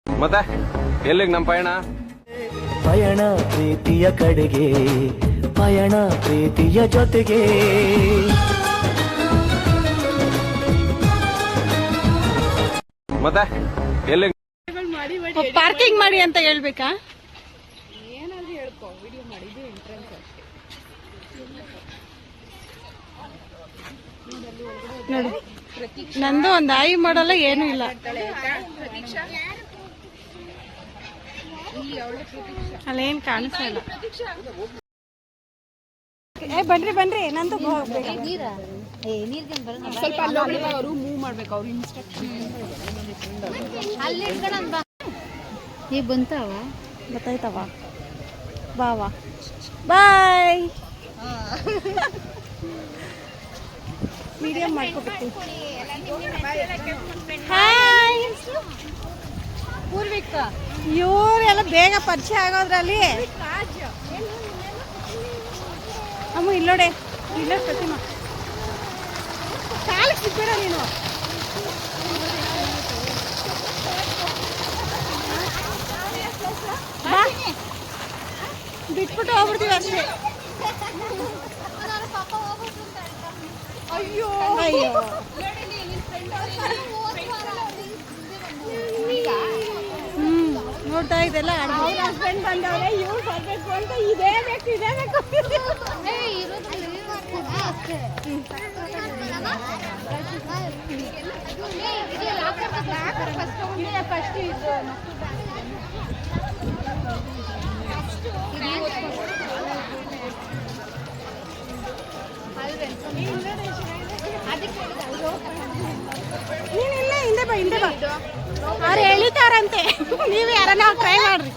ಮತ್ತೆ ಎಲ್ಲಿಗೆ ನಮ್ಮ ಪಯಣ? ಪಯಣ ಪ್ರೀತಿಯ ಕಡೆಗೆ, ಪಯಣ ಪ್ರೀತಿಯ ಜೊತೆಗೆ. ಮತ್ತೆ ಎಲ್ಲಿಗೆ? ಪಾರ್ಕಿಂಗ್ ಮಾಡಿ ಅಂತ ಹೇಳ್ಬೇಕಾ? ಏನಾದ್ರೂ ಹೇಳ್ಕೊ, ವಿಡಿಯೋ ಮಾಡಿದ್ದು ಎಂಟ್ರೆನ್ಸ್ ಅಷ್ಟೇ. ನೋಡಿ, ನಂದು ಒಂದು ಆಯಿ ಮಾಡಲ್ಲ, ಏನೂ ಇಲ್ಲ. ಅಲ್ಲೇನ್ ಕಾಣಿಸ್ತಾ ಇಲ್ಲ. ಬನ್ರಿ ಬನ್ರಿ, ನಂದು ಸ್ವಲ್ಪ ಅವರು ಮೂವ್ ಮಾಡ್ಬೇಕು, ಅವ್ರು ಇನ್ಸ್ಟ್ರಕ್ಷನ್ ಈಗ ಬಂತಾವ ಗೊತ್ತಾಯ್ತವ. ಬಾವಾ ಬಾಯ್. ವಿಡಿಯೋ ಮಾಡ್ಕೋಬೇಕು. ಹಾಯ್ ಪೂರ್ವಿಕಾ, ಇವರೆಲ್ಲ ಬೇಗ ಪರಿಚಯ ಆಗೋದ್ರಲ್ಲಿ. ಅಮ್ಮ ಇಲ್ಲೋಡೆ, ಇಲ್ಲ ಪ್ರತಿಮಾ, ಕಾಲಿಗೆ ಸಿಗ್ಬೇಡ ನೀನು. ಬಿಟ್ಬಿಟ್ಟು ಹೋಗ್ಬಿಡ್ತೀವಿ ಅಷ್ಟೇ. ಅಯ್ಯೋ ಅಯ್ಯೋ, ನೋಡ್ತಾ ಇದೆಲ್ಲ ಹಸ್ಬೆಂಡ್ ಬಂದವ್ರೆ, ಇವ್ರು ಬರ್ಬೇಕು ಅಂತ ಇದೇ ಬೇಕು ಇದೇ ಬೇಕು. ನೀನಿಲ್ಲ, ಹಿಂದೆ ಬಾ ಹಿಂದೆ ಬಾ. ಅವ್ರು ಎಳಿತಾರಂತೆ, ನೀವು ಯಾರನ್ನ ಟ್ರೈ ಮಾಡ್ರಿ,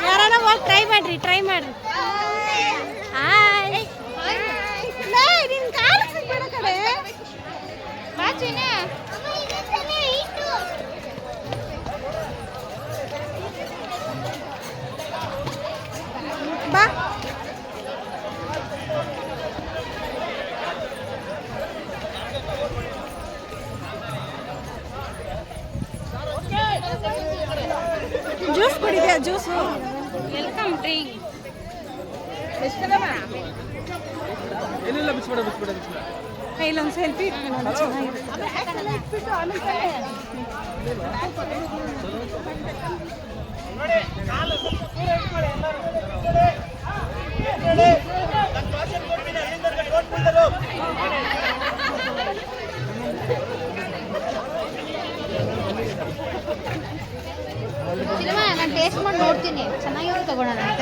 ಯಾರನ್ನ ಹೋಗಿ ಟ್ರೈ ಮಾಡ್ರಿ, ಟ್ರೈ ಮಾಡ್ರಿ. ಹಾಯ್, ನಿನ್ ಕಾಲ ಸಿಗ್ಬೇಡ ಕಡೆ. ಬಾ ಜ್ಯೂಸ್ ಕುಡಿದೆ, ಜ್ಯೂಸು. Welcome drink. ಇಲ್ಲೊಂದು ಸೆಲ್ಫಿ ಇಟ್ಕೊಳ್ಳೋಣ, ಚೆನ್ನಾಗಿದೆ. ನಾನು ಟೇಸ್ಟ್ ಮಾಡಿ ನೋಡ್ತೀನಿ, ಚೆನ್ನಾಗಿರೋ ತಗೊಳ್ಳೋಣ ಅಂತ.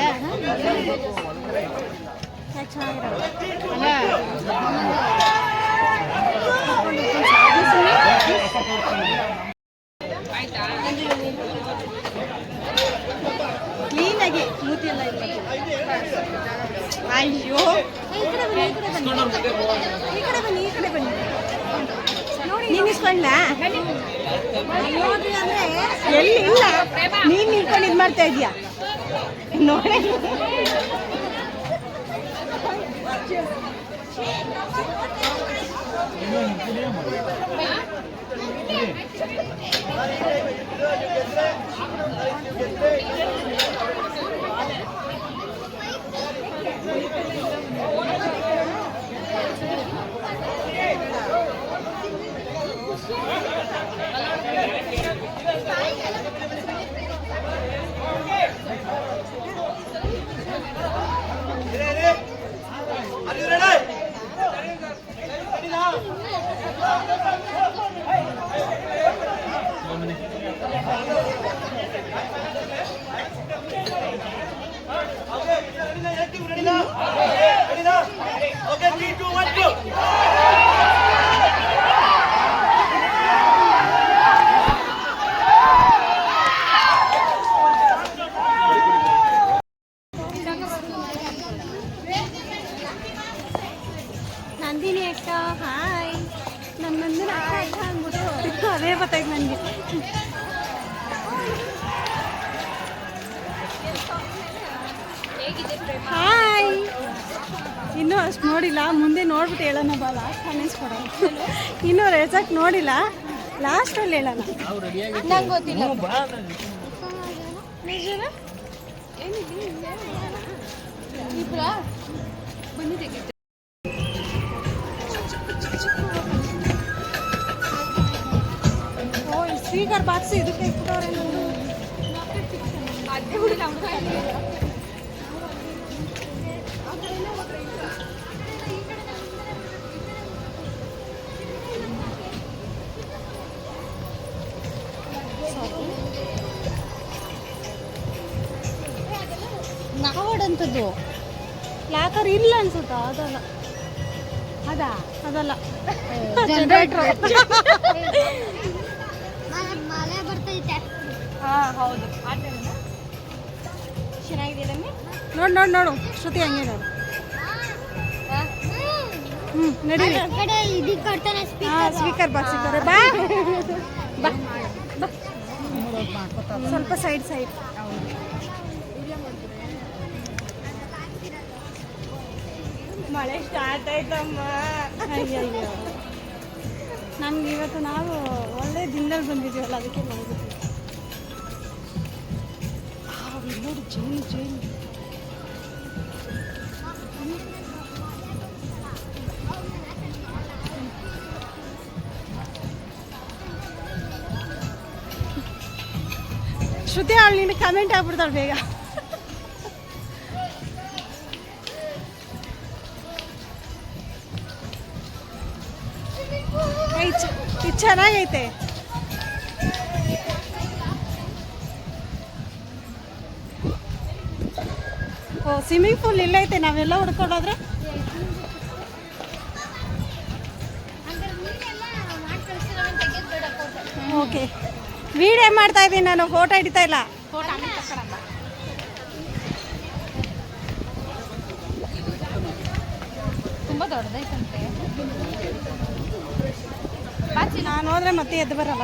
ಕ್ಲೀನಾಗಿ ಮೂತಿ ಎಲ್ಲ ಇಲ್ಲ. ಅಯ್ಯೋ, ಈ ಕಡೆ ಬನ್ನಿ, ಈ ಕಡೆ ಬನ್ನಿ, ಈ ಕಡೆ ಬನ್ನಿ. ನೀನು ಇಸ್ಕೊಂಡ ನೋಡ್ರಿ ಅಂದ್ರೆ ಎಲ್ಲಿ ಇಲ್ಲ, ನೀನ್ ನಿಂತ್ಕೊಂಡು ಇದು ಮಾಡ್ತಾ ಇದೀಯಾ ನೋಡಿ. ನಂದಿನಿ ಅಕ್ಕ ಹಾಯ್. ನಮ್ಮ ನಂದಿನ ಅಕ್ಕ ಅಕ್ಕ ಅಂದ್ಬಿಟ್ಟು ಅದೇ ಗೊತ್ತಾಯ್ತು ನನಗೆ. ಹಾಯ್. ಇನ್ನೂ ಅಷ್ಟು ನೋಡಿಲ್ಲ, ಮುಂದೆ ನೋಡ್ಬಿಟ್ಟು ಹೇಳೋಣ ಬಾ. ಲಾಸ್ಟ್ ಕಾಮೆಂಟ್ಸ್ ಕೊಡೋಣ. ಇನ್ನೂ ರೆಸಾರ್ಟ್ ನೋಡಿಲ್ಲ, ಲಾಸ್ಟಲ್ಲಿ ಹೇಳೋಣ. ನಂಗೆ ಗೊತ್ತಿಲ್ಲ. ನಿಜನಾ? ಇಬ್ರಾ ಬನ್ನಿ ತೆಗಿತೆ. ಓ ಈ ಸ್ಪೀಕರ್ ಬಾಕ್ಸ್ ಇದಕ್ಕೆ ಇಟ್ಬಿಟ್ಟವ್ರೆ ನಂದು. ಅದೇ ಹುಡುಗ ನಮ್ಮ ನಾವಡಂಥದ್ದು ಲಾಕರ್ ಇಲ್ಲ ಅನ್ಸುತ್ತಾ? ಅದಲ್ಲ ಅದಾ ಅದಲ್ಲ ಜನರೇಟರ್ ಮಳೆ ಬರ್ತೈತೆ. ಹಾಂ ಹೌದು. ಚೆನ್ನಾಗಿದೆ ನೋಡು ನೋಡು ನೋಡು ಶ್ರುತಿ ಹಂಗೆ ನೋಡು. ನಡೀರಿ. ಕಡೆ ಇದಕ್ಕೆ ಕಟ್ತಾನೆ ಸ್ಪೀಕರ್ ಬಾಕ್ಸ್ ಇದ್ದಾರೆ. ಬಾ ಬಾ ಬಾ. ಸ್ವಲ್ಪ ಸೈಡ್ ಸೈಡ್. ಮಳೆ ಸ್ಟಾರ್ಟ್ ಆಯ್ತಮ್ಮ. ಅಯ್ಯಯ್ಯೋ ನಮ್ಗೆ ಇವತ್ತು ನಾವು ಒಳ್ಳೆ ದಿನದಲ್ಲಿ ಬಂದಿದ್ದೀವಲ್ಲ ಅದಕ್ಕೆ ಮಲಗಿದ್ವಿ. ನೋಡಿ ಜೇನು ಜೇನು. ಶ್ರುತಿ ಅವಳು ನಿನ್ನ ಕಮೆಂಟ್ ಆಗ್ಬಿಡ್ತಾಳೆ ಬೇಗ. ಇದು ಚೆನ್ನಾಗೈತೆ. ಓ ಸ್ವಿಮ್ಮಿಂಗ್ ಪೂಲ್ ಇಲ್ಲೈತೆ. ನಾವೆಲ್ಲ ಹುಡ್ಕೊಂಡೋದ್ರೆ ಓಕೆ. ವಿಡಿಯೋ ಮಾಡ್ತಾ ಇದ್ದೀನಿ ನಾನು, ಫೋಟೋ ಹಿಡಿತಾ ಇಲ್ಲ. ತುಂಬ ದೊಡ್ಡದೈತಂತೆ. ನಾನು ಹೋದ್ರೆ ಮತ್ತೆ ಎದ್ದು ಬರಲ್ಲ.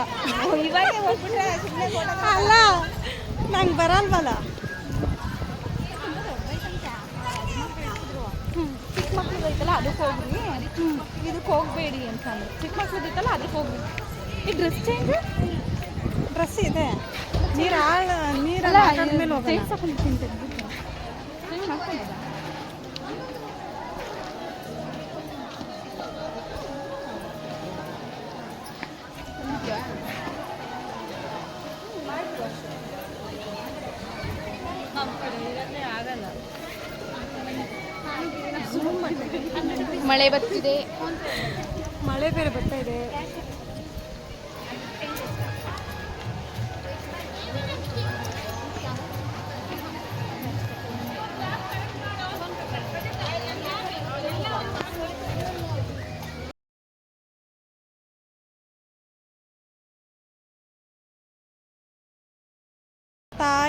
ಅಲ್ಲ ನಂಗೆ ಬರಲ್ವಲ್ಲ. ಚಿಕ್ಕ ಮಕ್ಳದ್ದು ಐತಲ್ಲ ಅದಕ್ಕೆ ಹೋಗ್ರಿ, ಇದಕ್ಕೆ ಹೋಗ್ಬೇಡಿ ಅಂತ ಅಂದ್ರು. ಚಿಕ್ಕ ಮಕ್ಳದ್ದು ಐತಲ್ಲ ಅದಕ್ಕೆ ಹೋಗ್ರಿ. ಈ ಡ್ರೆಸ್ ಚೇಂಜ್ ಡ್ರೆಸ್ ಇದೆ. ನೀರು ಆಟಾದ್ಮೇಲೆ ಹೋಗಲ್ಲ. ಮಳೆ ಬರ್ತಿದೆ. ಮಳೆ ಬೇರೆ ಬರ್ತಾ ಇದೆ.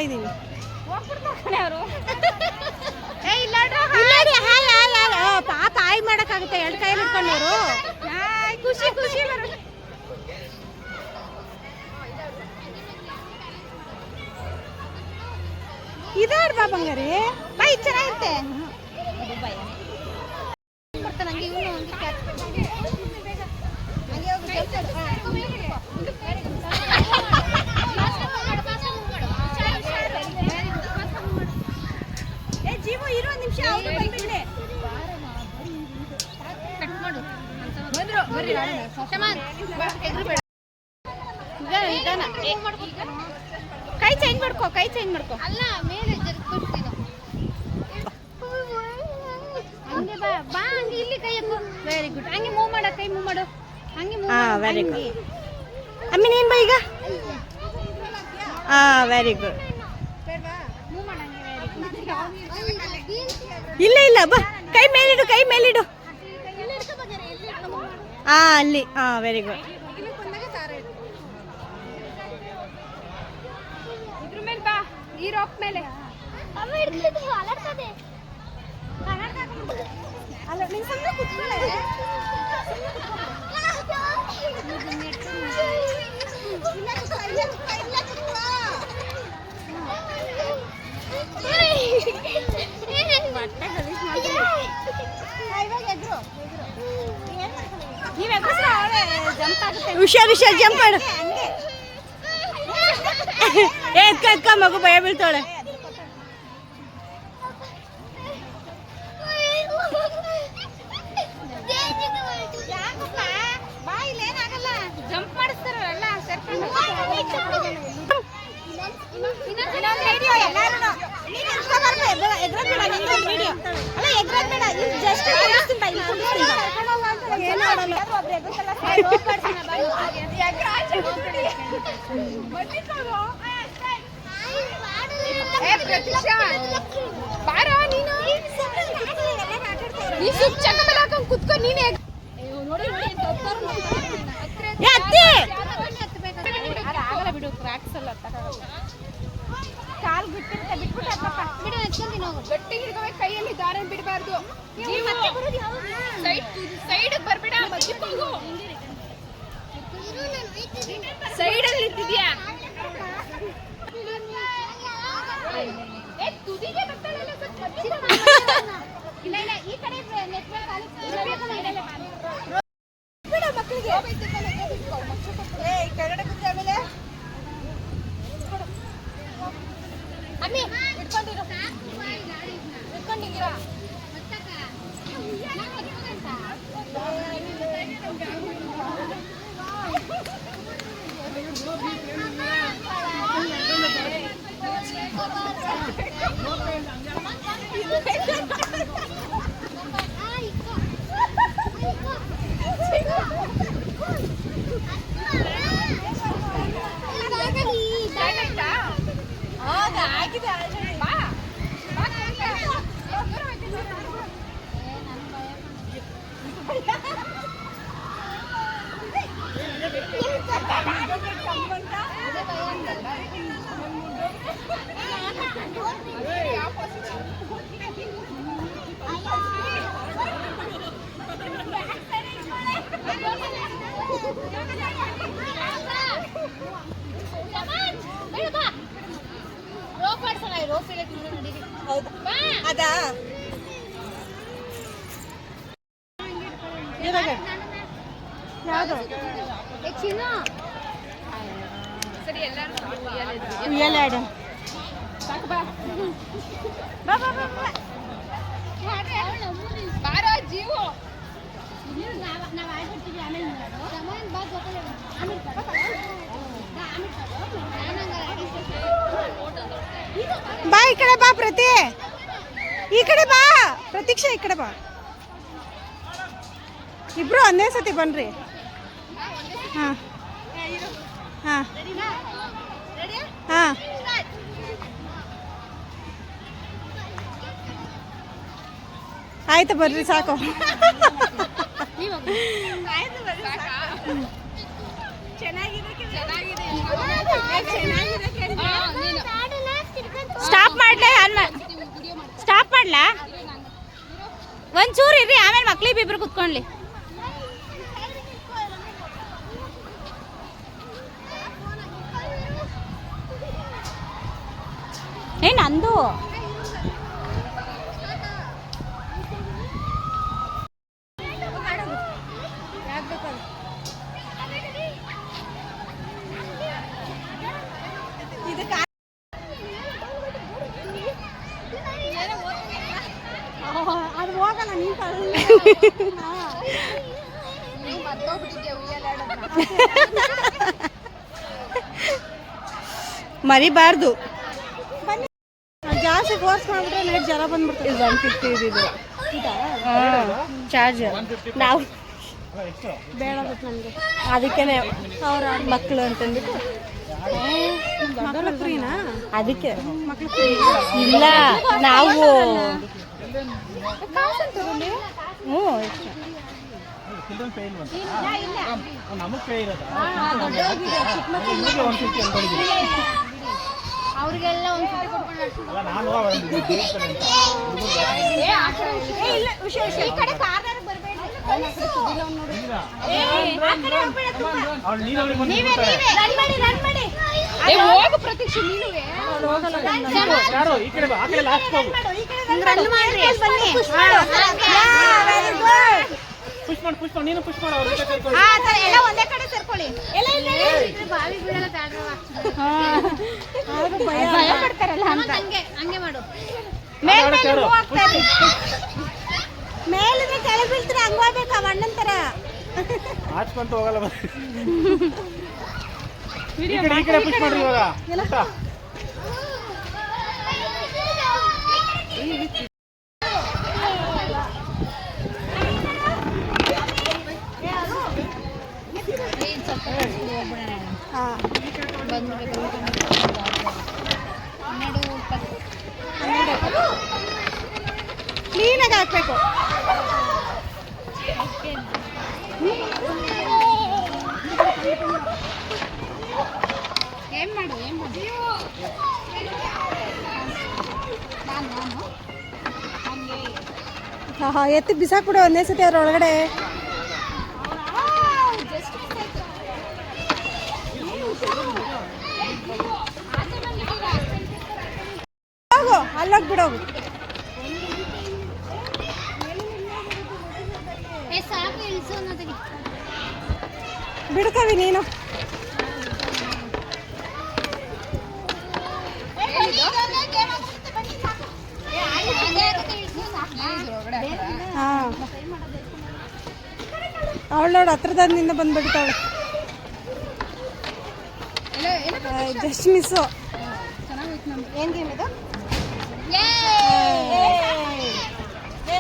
ಇದೀವಿ ಪಾಪ ಆಯ್ ಮಾಡಕ್ಕಾಗುತ್ತೆ. ಎರಡು ಕೈಯಲ್ಲಿ ಇಟ್ಕೊಂಡವ್ರು ಖುಷಿ ಖುಷಿ ಬರೋದು. ಇದಾಡ್ ಬಾ ಬಂಗಾರಿ ಬಾಯ್ ಚೆನ್ನಾಗಿರುತ್ತೆ. ನಂಗೆ ಇವನು ಜೀವ ಇರೋ ನಿಮಿಷ ಕೈ ಚೇಂಜ್ ಮಾಡ್ಕೋ. ಕೈ ಚೇಂಜ್ ಮಾಡ್ಕೋ. ಅಲ್ಲ ಮೇಲೆ ಜರ್ಕೊಡ್ತೀನಿ. ಹಂಗೆ ಬಾ ಬಾ ಹಂಗೆ ಇಲ್ಲಿ ಕೈ ಹಾಕು. Very good. ಹಂಗೆ ಮೂವ್ ಮಾಡು. ಕೈ ಮೂವ್ ಮಾಡು. ಹಂಗೆ ಮೂವ್ ಮಾಡು. Very good. ಅಮ್ಮಿ ನೀನ್ ಬಾ ಈಗ. Very good. ಮೂವ್ ಮಾಡು. ಹಂಗೆ ಇಲ್ಲ ಇಲ್ಲ ಬಾ. ಕೈ ಮೇಲಿಡು. ಕೈ ಮೇಲಿಡು. ಅಲ್ಲಿ ವೆರಿ ಗುಡ್. ಇದ್ರ ಮೇಲೆ ಬಾ. ಈ ರಾಕ್ ಮೇಲೆ ಅಲ್ಲ ನೀನ್ ಸುಮ್ಮನೆ ಕೂತ್ಕೊಳ್ಳೆ. ಹುಷಾರ್ ಜಂಪ್ ಮಾಡು. ಎತ್ಕ ಮಗು ಭಯ ಬೀಳ್ತಾಳೆ. ಜಂಪ್ ಮಾಡಿಸ್ತಾರಲ್ಲ ಸೇರ್ಕೊಂಡು ಬಾರೋ ನೀನು ನೀ ಸುಪ್ ಚಕ್ಕ ಮೇಲೆ ಹಾಕೊಂಡು ಕುತ್ಕೊಂಡು ನೀನೇ ನೋಡಿ ಆಗಲ್ಲ ಬಿಡು ಕ್ರ್ಯಾಕ್ಸ್ ಎಲ್ಲ ಕಾಲ್ ಬಿಟ್ಟಿರುತ್ತೆ ಬಿಟ್ಬಿಟ್ಟು ಬಿಡು ಎತ್ಕೊಂತೀನಿ ಹೋಗು ಗಟ್ಟಿ ಹಿಡ್ಕೋಬೇಕು ಕೈಯಲ್ಲಿ ದಾರ ಬಿಡಬಾರ್ದು ಸೈಡ್ ಬರ್ಬೇಡ ಮಧ್ಯಕ್ಕೆ ಹೋಗು ಸೈಡಲ್ಲಿ ನಿಂತಿದ್ಯಾ ತುದಿಗೆ ಬರ್ತಾಳಲ್ಲ ಇಲ್ಲ ಇಲ್ಲ ಈ ಕಡೆ ಬಿಡ ಮಕ್ಕಳಿಗೆ ಕೆಳಗಡೆ ಕೂತ್ರೆ ಆಮೇಲೆ ಅಮ್ಮಿ ಇಟ್ಕೊಂಡಿರು ಇಟ್ಕೊಂಡಿದ್ದೀರಾ ಅದಾ ಯಾವುದು ಸರಿ ಎಲ್ಲರೂ ಸಾಕು ಬಾ ಬಾ ಬಾ ಬಾ ಬಾರೋ ಜೀವು ನಾವು ಆಡ್ಬಿಡ್ತೀವಿ ಆಮೇಲೆ ಬಾ ಈ ಕಡೆ ಬಾ ಪ್ರತಿ ಈ ಕಡೆ ಬಾ ಪ್ರತೀಕ್ಷಾ ಈ ಕಡೆ ಬಾ ಇಬ್ರು ಒಂದೇ ಸತಿ ಬನ್ರಿ ಹಾಂ ಹಾಂ ಹಾಂ ಆಯ್ತು ಬರ್ರಿ ಸಾಕು ಸ್ಟಾಪ್ ಮಾಡ್ಲೇ ಸ್ಟಾಪ್ ಮಾಡ್ಲಾ ಒಂಚೂರು ಇರ್ರಿ ಆಮೇಲೆ ಮಕ್ಳಿಗೆ ಇಬ್ರು ಕುತ್ಕೊಂಡ್ಲಿ ಏ ನಂದು ಅದು ಹೋಗಲ್ಲ ನೀ ಮರಿಬಾರ್ದು ಜಾಸ್ತಿ ಫೋರ್ಸ್ ಮಾಡಿಬಿಟ್ರೆ ನೈಟ್ ಜ್ವರ ಬಂದ್ಬಿಡ್ತದೆ 150 ಇದು ಚಾರ್ಜ್ ನಾವು ಬೇಡ ನನಗೆ ಅದಕ್ಕೇನೆ ಅವ್ರ ಮಕ್ಕಳು ಅಂತಂದ್ಬಿಟ್ಟು ಮಕ್ಕಳು ಫ್ರೀನಾ ಅದಕ್ಕೆ ಮಕ್ಕಳು ಫ್ರೀ ಇಲ್ಲ ನಾವು ಹ್ಞೂ ಅವ್ರಿಗೆಲ್ಲ ಹೋಗು ಪ್ರತೀಕ್ಷೆ ನೀನುವೆ ಪುಷ್ ಮಾಡಿ ನೀನು ಪುಷ್ ಮಾಡು ಅವ್ರ ಜೊತೆ ಆ ತರ ಎಲ್ಲ ಒಂದೇ ಕಡೆ ಸೇರ್ಕೊಳ್ಳಿ. ಎಲ್ಲ ಬಾವಿ ಬೀಳಲ್ಲ ತಾಳ್ರವ. ಭಯ ಪಡ್ತಾರಲ್ಲ ಅಂತ. ಹಂಗೆ ಮಾಡು. ಮೇಲೆ ಹೋಗ್ತಾ ಇರಿ. ಮೇಲಿಂದ ಕೆಳಗೆ ಬೀಳ್ತೀರ ಹಂಗ ಹೋಗ್ಬೇಕು ಅವ ಅಣ್ಣನ ತರ. ಆಚ್ಕೊಂತ ಹೋಗಲ್ಲ. ಈ ಕಡೆ ಪುಷ್ ಮಾಡ್ರಿ ಇವಾಗ. ಕ್ಲೀನಾಗಿ ಹಾಕ್ಬೇಕು. ಏನ್ ಮಾಡು ಎತ್ತಿ ಬಿಸಾಕ್ಬಿಡು ಒಂದೇ ಸತಿ ಅದ್ರ ಒಳಗಡೆ. ಹೋಗು ಅಲ್ಲೋಗಿ ಬಿಡೋಗು. ಸಾಕು ಇಳಿಸು ಅನ್ನೋದಿಗೆ ಬಿಡ್ಕವಿ ನೀನು. ಅವಳು ನೋಡು ಹತ್ರದಿಂದ ಬಂದ್ಬಿಡ್ತಾವಳು. Just miss. ಏನ್ ಗೇಮ್ ಇದು?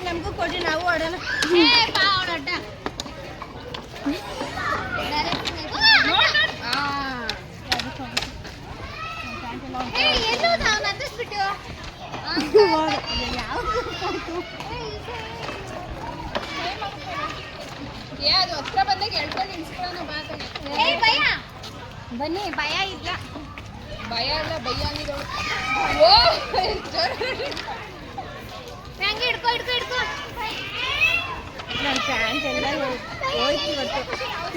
ನಮಗೂ ಕೊಡಿ ನಾವು ಆಡೋಣ. ಅದು ಹತ್ರ ಬಂದಾಗ ಹೇಳ್ಕೊಂಡು ನಿಲ್ಸ್ಕೊಳ್ಳೋಣ ಬಾ ಕಣೆ. ಬನ್ನಿ, ಭಯ ಇಲ್ಲ. ಭಯ ಇಲ್ಲ ಭಯ ಆಗಿರೋ. ಹಂಗೆ ಹಿಡ್ಕೊ ನನ್ನ ಪ್ಯಾಂಟ್ ಎಲ್ಲ ಹೋಯ್ತು ಇವತ್ತು.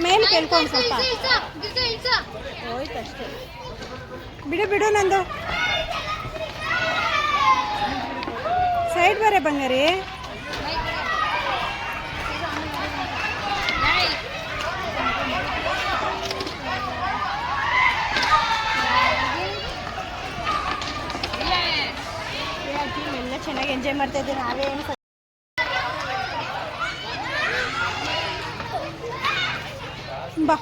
ಮೇಲೆ ಕೇಳ್ಕೊಂಡು ಸ್ವಲ್ಪ ಹೋಯ್ತು ಅಷ್ಟೇ. ಬಿಡು ನಂದು ಸೈಡ್ ಬರೇ ಬಂಗಾರಿ. ಎಲ್ಲ ಚೆನ್ನಾಗಿ ಎಂಜಾಯ್ ಮಾಡ್ತಾ ಇದ್ದೀವಿ ನಾವೇ. ಬಾ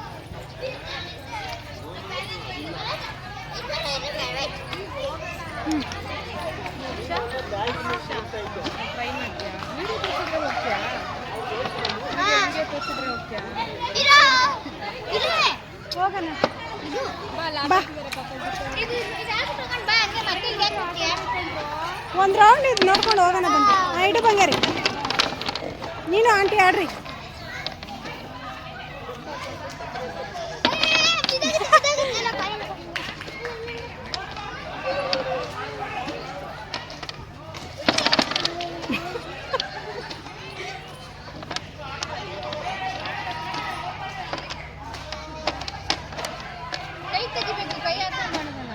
ಹೋಗೋಣ. ಒಂದು ರೌಂಡ್ ಇದು ನೋಡ್ಕೊಂಡು ಹೋಗೋಣ ಬಂದು. ಇಡು ಬಂಗಾರಿ, ನೀನು ಆಂಟಿ ಆಡ್ರಿ. ಕೈ ತೆಗಿಬೇಕು, ಕೈ ಹಾಕೊಂಡು ಮಾಡೋದನ್ನ.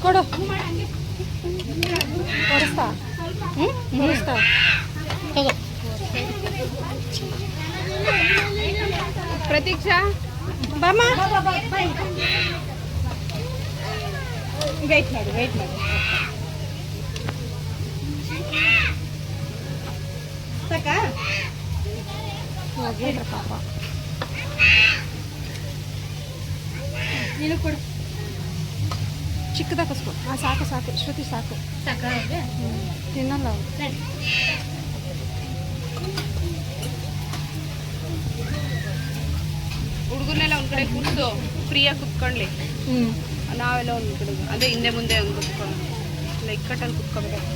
ಕೊಡು ಕೊಡಿಸ್ತಾ ಕೊಡಿಸ್ತಾ ತಗೋ ಪ್ರತೀಕ್ಷಾ ಬಾಮ್ಮ ವೇಟ್ ಮಾಡಿ ಸಾಕಾ ಹೋಗಿದ್ರ ಪಾಪ ನೀನು ಕೊಡು ಚಿಕ್ಕದಾಗ ಕಸ್ಕೊ ಸಾಕು ಶ್ರುತಿ ಸಾಕು ತಿನ್ನಲ್ಲ ಅವ್ರು. ಹುಡುಗರ್ನೆಲ್ಲ ಒಂದ್ ಕಡೆ ಕೂರ್ಸು ಫ್ರೀಯಾಗಿ ಕುತ್ಕೊಳ್ಳಿ ನಾವೆಲ್ಲ ಒಂದ್ ಕಡೆ ಅದೇ ಹಿಂದೆ ಮುಂದೆ ಒಂದು ಕುತ್ಕೊಂಡು ಲೈಕ್ ಕಟ್ಟಲ್ಲಿ ಕುತ್ಕೋಬೇಕು.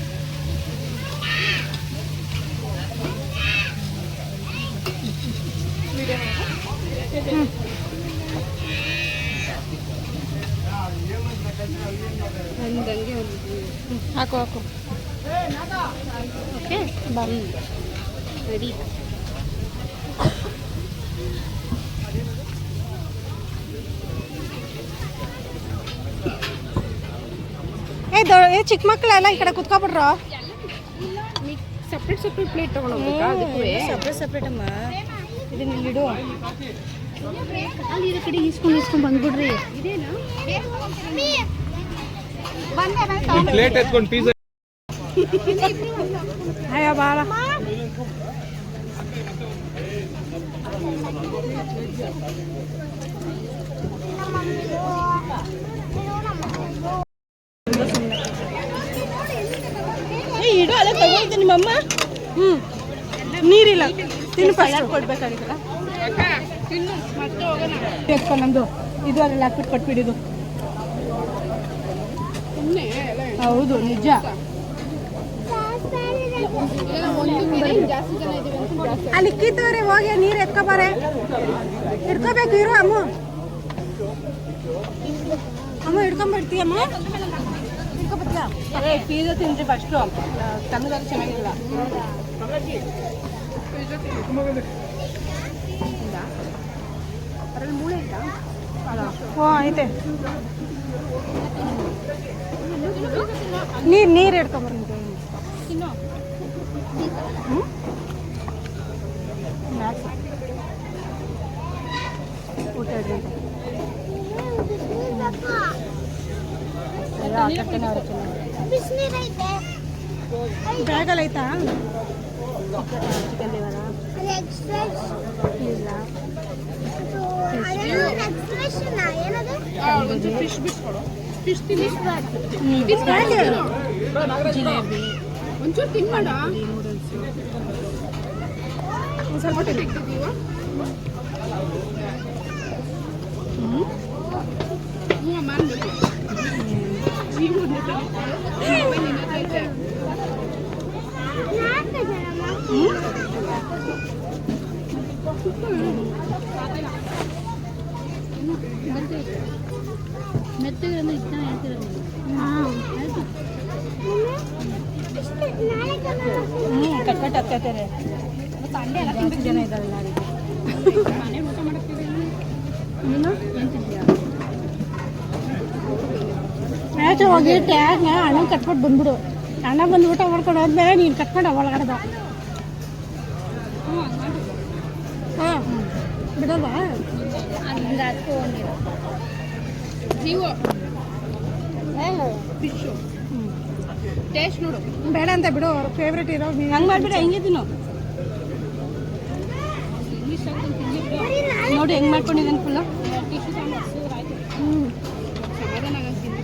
ಒಂದಂಗೆ ಒಂದು ಹಾಕು ಓಕೆ ಬಾ ರೆಡಿ. ಏ ಚಿಕ್ಕ ಮಕ್ಕಳೆಲ್ಲ ಈ ಕಡೆ ಕುತ್ಕೊಬಿಡ್ರು ಸಪ್ರೇಟ್ ಪ್ಲೇಟ್ ತಗೊಂಡೋಗ್ಬೇಕಾ ಅದಕ್ಕೂ ಸಪ್ರೇಟ್ ಅಮ್ಮ ಇದನ್ನ ಇಲ್ಲಿಡು ಅಲ್ಲಿ ಇರೋ ಕಡೆ ಇಸ್ಕೊಂಡು ಬಂದ್ಬಿಡ್ರಿ ಪ್ಲೇಟ್ ಎತ್ಕೊಂಡು ಪೀಸ್ ಅಯ್ಯೋ ಬಾಳ ಇಡು ಅಲ್ಲ ತಗೋಯ್ತು ನಿಮ್ಮಮ್ಮ ನೀರಿಲ್ಲ ತಿನ್ನು ಫಸ್ಟ್ ಕೊಡ್ಬೇಕಾಗಿತ್ತಲ್ಲ ಎತ್ಕೊಂಡು ನಮ್ದು ಇದು ಅದ್ರಲ್ಲಿ ಹಾಕ್ಬಿಟ್ಟು ಕೊಟ್ಬಿಡಿದು ಹೌದು ನಿಜ ಅಲ್ಲಿ ಇಕ್ಕಿದ್ದವ್ರೆ ಹೋಗಿ ನೀರು ಎತ್ಕೊಬಾರೆ ಹಿಡ್ಕೋಬೇಕು ಇರು ಅಮ್ಮ ಹಿಡ್ಕೊಂಡ್ಬಿಡ್ತೀಯಮ್ಮ ಹಿಡ್ಕೊಬತ್ತೀಯ ಅದೇ ಪೀಜಾ ತಿಂದ್ರಿ ಫಸ್ಟು ತಣ್ಣಗಾದ್ರೆ ಚೆನ್ನಾಗಿಲ್ಲ ಅದ್ರಲ್ಲಿ ಮೂಳೆ ಇತ್ತಾ ಓ ಐತೆ ನೀರು ಹಿಡ್ಕೊಂಬರ್ತೀನಿ ಊಟ ಬ್ಯಾಗಲ್ಲಿ ಐತಾ ಚಿಕನ್ ಲಿವರ ಇಲ್ಲ ಫಿಶ್ ಬಿಟ್ಕೊಡು ಫಿಶ್ ಜಿಲೇಬಿ ಒಂಚೂರು ತಿನ್ಮಾಡ ನೂಡಲ್ಸ್ ಒಂದು ಸ್ವಲ್ಪ ತೆಗ್ದಿದ್ದೀವ ಮಾಡ್ಬೇಕು ಮೆತ್ತಗೆ ಇಷ್ಟ ಹೇಳ್ತಿರೋದು ಕಟ್ಕಟ್ ಆಗ್ತೈತೆ ಸಂಡೆ ಎಲ್ಲ ಜಾಸ್ತಿ ಜನ ಇದ್ದಾವೆ ನಾಳೆಗೆ ಮನೆ ಊಟ ಮಾಡಕ್ತಿದೆ ನೀನು ಏನು ತಿಂತೀಯಾ ಆಚೆ ಹೋಗಿ ಟ್ಯಾಗ್ನ ಅಣ್ಣ ಕಟ್ಬಿಟ್ಟು ಬಂದ್ಬಿಡು ಅಣ್ಣ ಬಂದು ಊಟ ಮಾಡ್ಕೊಂಡು ಹೋದ್ಮೇಲೆ ನೀನು ಕಟ್ಕೊಂಡು ಒಳಗಡೆದ ಹಾಂ ಬಿಡಲ್ವಾ ಅಲ್ಲಿಂದ ಅದಕ್ಕೂ ಒಂದಿರೋ ನೀವು ಫಿಶು ಟೇಸ್ಟ್ ನೋಡು ಬೇಡ ಅಂತ ಬಿಡು ಅವ್ರ ಫೇವ್ರೇಟ್ ಇರೋ ಹಂಗೆ ಮಾಡಿಬಿಟ್ಟು ಹೆಂಗೆ ತಿನ್ನು ನೋಡಿ ಹೆಂಗೆ ಮಾಡ್ಕೊಂಡಿದ್ದಾನೆ ಫುಲ್ಲು ಸಮಾಧಾನ ಆಗಂತೀನಿ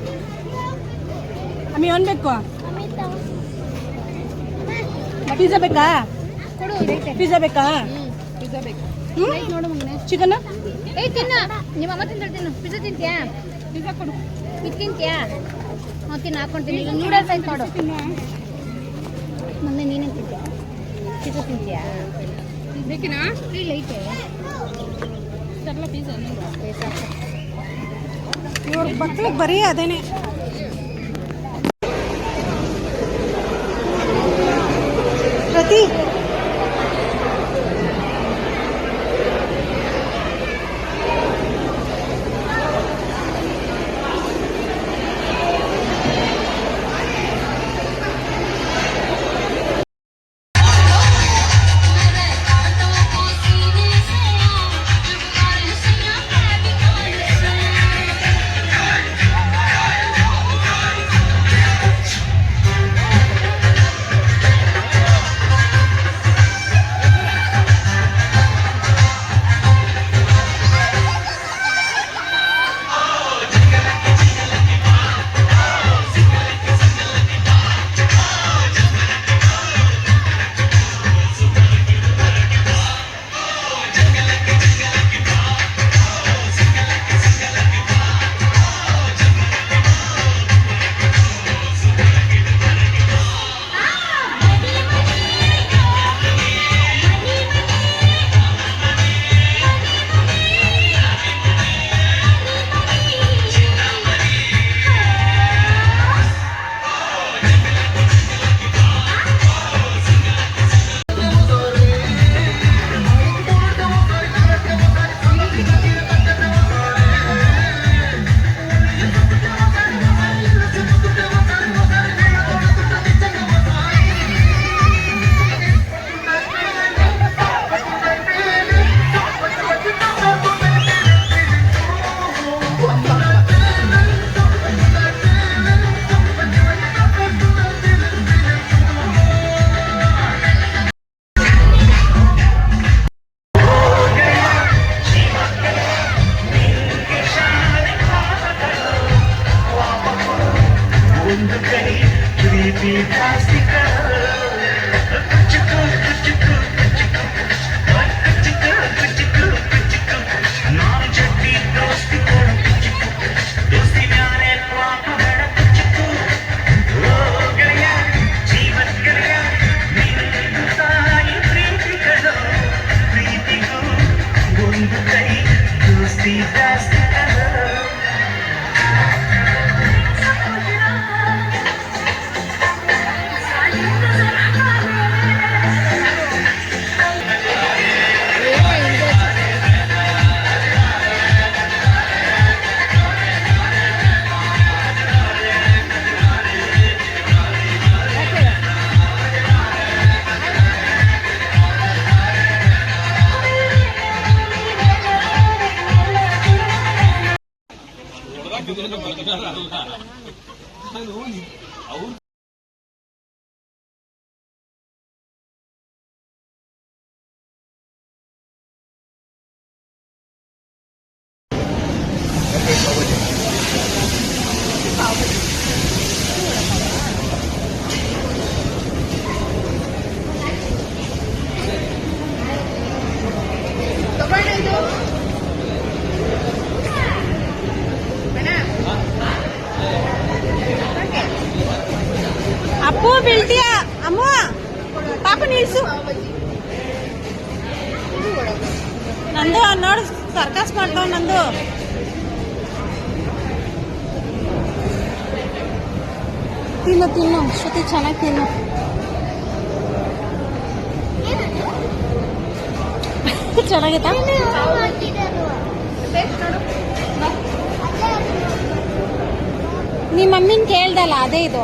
ಅಮ್ಮಿ ಏನು ಬೇಕು ಪಿಜ್ಜಾ ಬೇಕಾ ಕೊಡು ಇದೈತೆ ಪಿಜ್ಜಾ ಬೇಕಾ ಪಿಜ್ಜಾ ಬೇಕು ನೋಡು ಮಗನೇ ಚಿಕನ್ ಏಯ್ ತಿನ್ನು ನಿಮ್ಮ ಅಮ್ಮ ತಿಂತಾಳೆ ತಿನ್ನು ಪಿಜ್ಜಾ ತಿಂತೀಯಾ ಪಿಜ್ಜಾ ಕೊಡು ಇದು ತಿಂತೀಯಾ ಹ್ಞೂ ತಿನ್ನು ಹಾಕ್ಕೊಳ್ತೀನಿ ಈಗ ನೂಡಲ್ಸ್ ಆಯ್ತು ನೋಡು ಮೊನ್ನೆ ನೀನೇ ತಿಂತೀಯಾ ಪಿಜ್ಜಾ ತಿಂತೀಯಾ ಬೇಕಿನಾ ಇಲ್ಲ ಐತೆ ತರಲ ಪಿಜ್ಜಾ ಇವ್ರ ಮಕ್ಳಿಗೆ ಬರೀ ಅದೇನೆ ಪ್ರತಿ ಅಪ್ಪು ಬೀಳ್ತೀಯ ಅಮ್ಮ ಪಾಪ ನಿಲ್ಸು ನಂದು ನೋಡು ಸರ್ಕಸ್ ಮಾಡ್ತಾವ್ ನಂದು ತಿನ್ನು ತಿನ್ನು ಶ್ರುತಿ ಚೆನ್ನಾಗಿ ತಿನ್ನು ಚೆನ್ನಾಗಿತ್ತಾ ನಿಮ್ಮ ಮಮ್ಮಿನ ಕೇಳ್ದಲ್ಲ ಅದೇ ಇದು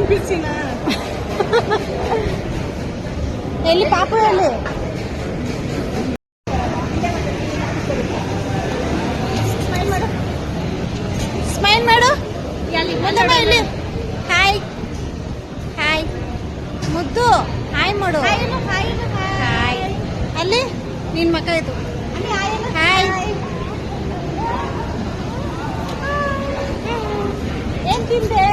ಬಿಸಿನಾ ಎಲ್ಲಿ ಪಾಪು ಎಲ್ಲಿ ಸ್ಮೈಲ್ ಮಾಡು ಮುದ್ದಮ್ಮ ಇಲ್ಲಿ ಹಾಯ್ ಹಾಯ್ ಮುದ್ದು ಹಾಯ್ ಮಾಡು ಹಾಯ್ ಅಲ್ಲಿ ನಿನ್ ಮಕ್ಕ ಇದು ಹಾಯ್ ಏನ್ ತಿಂದೆ